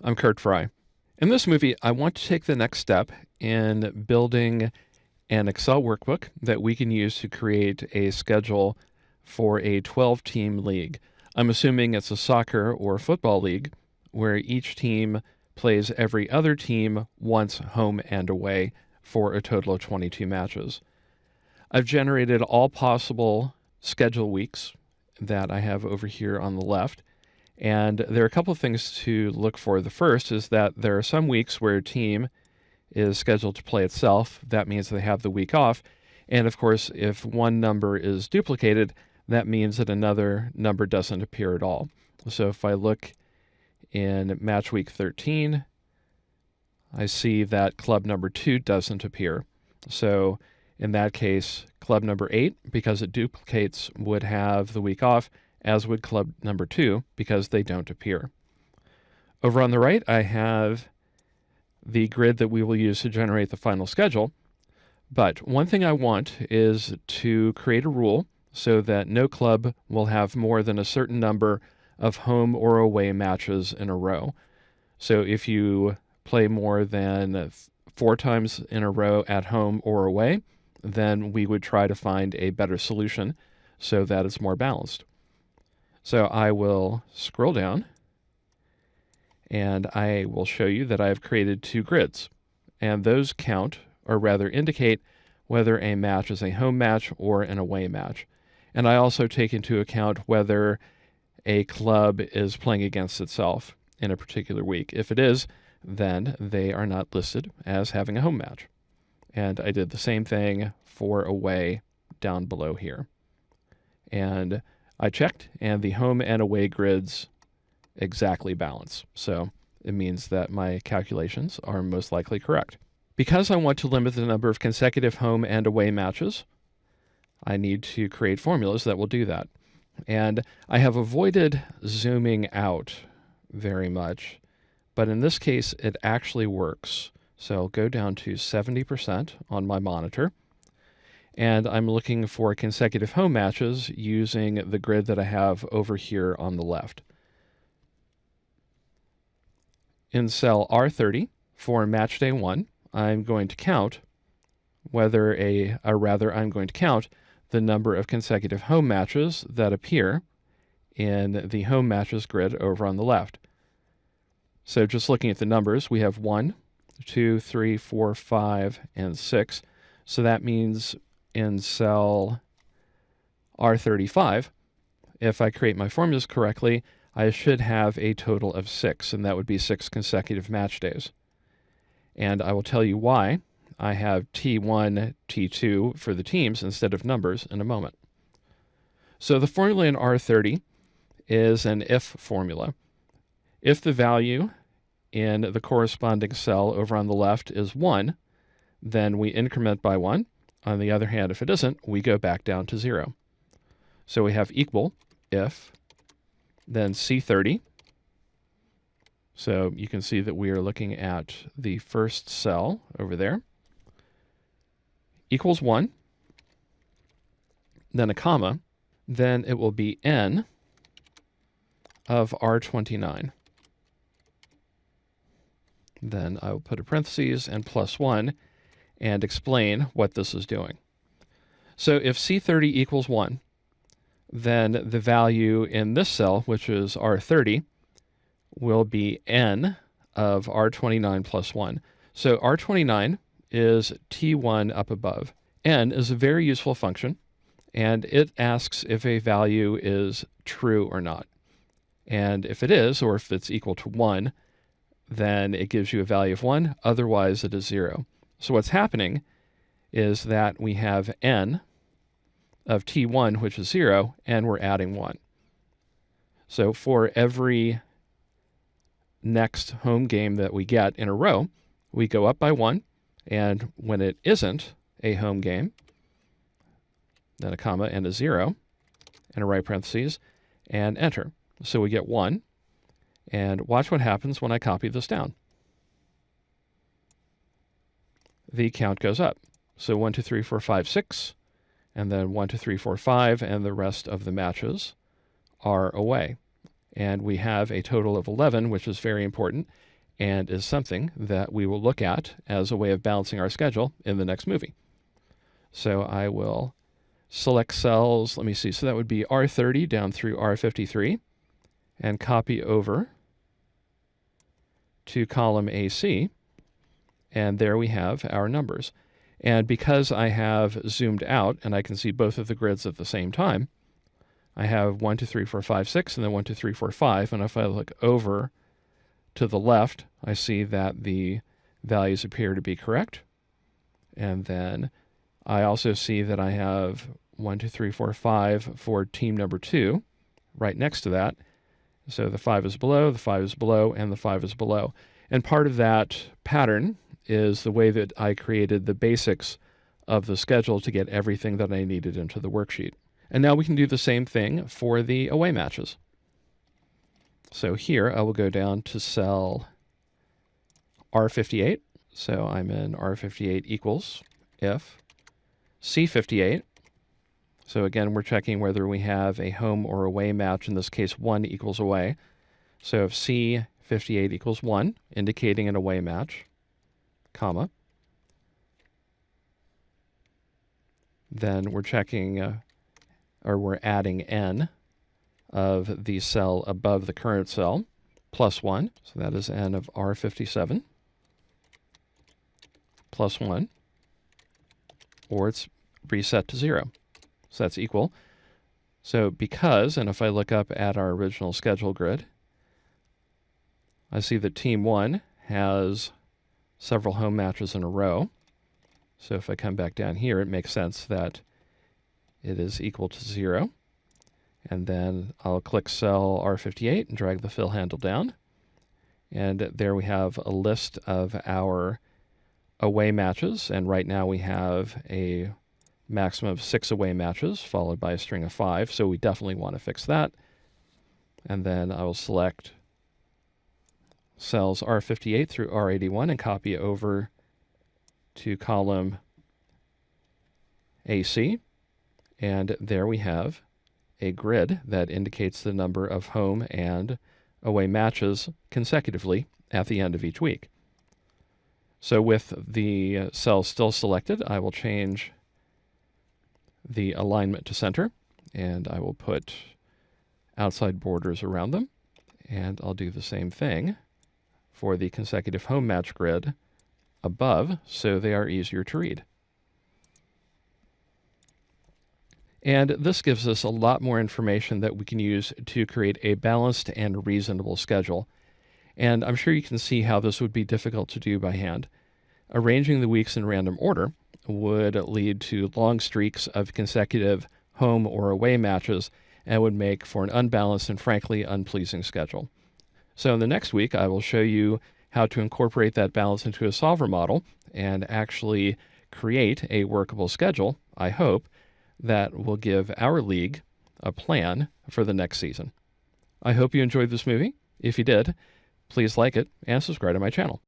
I'm Curt Frye. In this movie, I want to take the next step in building an Excel workbook that we can use to create a schedule for a 12-team league. I'm assuming it's a soccer or football league where each team plays every other team once home and away for a total of 22 matches. I've generated all possible schedule weeks that I have over here on the left. And there are a couple of things to look for. The first is that there are some weeks where a team is scheduled to play itself. That means they have the week off. And of course, if one number is duplicated, that means that another number doesn't appear at all. So if I look in match week 13, I see that club number 2 doesn't appear. So in that case, club number 8, because it duplicates, would have the week off, as would club number 2, because they don't appear. Over on the right, I have the grid that we will use to generate the final schedule. But one thing I want is to create a rule so that no club will have more than a certain number of home or away matches in a row. So if you play more than 4 times in a row at home or away, then we would try to find a better solution so that it's more balanced. So I will scroll down and I will show you that I've created 2 grids, and those count, or rather indicate, whether a match is a home match or an away match. And I also take into account whether a club is playing against itself in a particular week. If it is, then they are not listed as having a home match. And I did the same thing for away down below here. And I checked, and the home and away grids exactly balance. So it means that my calculations are most likely correct. Because I want to limit the number of consecutive home and away matches, I need to create formulas that will do that. And I have avoided zooming out very much, but in this case, it actually works. So I'll go down to 70% on my monitor. And I'm looking for consecutive home matches using the grid that I have over here on the left. In cell R30 for match day 1, I'm going to count I'm going to count the number of consecutive home matches that appear in the home matches grid over on the left. So just looking at the numbers, we have 1, 2, 3, 4, 5, and 6. So that means in cell R35, if I create my formulas correctly, I should have a total of 6, and that would be 6 consecutive match days. And I will tell you why I have T1, T2 for the teams instead of numbers in a moment. So the formula in R30 is an if formula. If the value in the corresponding cell over on the left is 1, then we increment by 1. On the other hand, if it isn't, we go back down to 0. So we have equal if, then C30. So you can see that we are looking at the first cell over there. Equals 1, then a comma, then it will be n of R29. Then I will put a parentheses and plus 1 and explain what this is doing. So if C30 equals 1, then the value in this cell, which is R30, will be n of R29 plus 1. So R29 is T1 up above. N is a very useful function, and it asks if a value is true or not. And if it is, or if it's equal to 1, then it gives you a value of 1, otherwise it is 0. So what's happening is that we have n of T1, which is 0, and we're adding 1. So for every next home game that we get in a row, we go up by 1, and when it isn't a home game, then a comma and a 0, and a right parentheses, and enter. So we get 1, and watch what happens when I copy this down. The count goes up. So 1, 2, 3, 4, 5, 6, and then 1, 2, 3, 4, 5, and the rest of the matches are away. And we have a total of 11, which is very important. and is something that we will look at as a way of balancing our schedule in the next movie. So I will select cells, let me see, so that would be R30 down through R53, and copy over to column AC, and there we have our numbers. And because I have zoomed out and I can see both of the grids at the same time, I have 1, 2, 3, 4, 5, 6, and then 1, 2, 3, 4, 5. And if I look over to the left, I see that the values appear to be correct. And then I also see that I have 1, 2, 3, 4, 5 for team number 2 right next to that. So the 5 is below, the 5 is below, and the 5 is below. And part of that pattern is the way that I created the basics of the schedule to get everything that I needed into the worksheet. And now we can do the same thing for the away matches. So here I will go down to cell R58. So I'm in R58 equals if C58. So again, we're checking whether we have a home or away match. In this case, 1 equals away. So if C58 equals 1, indicating an away match, comma, then we're checking, or we're adding n of the cell above the current cell, plus 1. So that is n of R57, plus 1, or it's reset to 0. So that's equal. So because, and if I look up at our original schedule grid, I see that Team 1 has several home matches in a row. So if I come back down here, it makes sense that it is equal to 0. And then I'll click cell R58 and drag the fill handle down. And there we have a list of our away matches. And right now we have a maximum of 6 away matches, followed by a string of 5. So we definitely want to fix that. And then I will select cells R58 through R81 and copy over to column AC. And there we have a grid that indicates the number of home and away matches consecutively at the end of each week. So with the cells still selected, I will change the alignment to center, and I will put outside borders around them. And I'll do the same thing for the consecutive home match grid above, so they are easier to read. And this gives us a lot more information that we can use to create a balanced and reasonable schedule. And I'm sure you can see how this would be difficult to do by hand. Arranging the weeks in random order would lead to long streaks of consecutive home or away matches and would make for an unbalanced and frankly unpleasing schedule. So in the next week, I will show you how to incorporate that balance into a solver model and actually create a workable schedule, I hope, that will give our league a plan for the next season. I hope you enjoyed this movie. If you did, please like it and subscribe to my channel.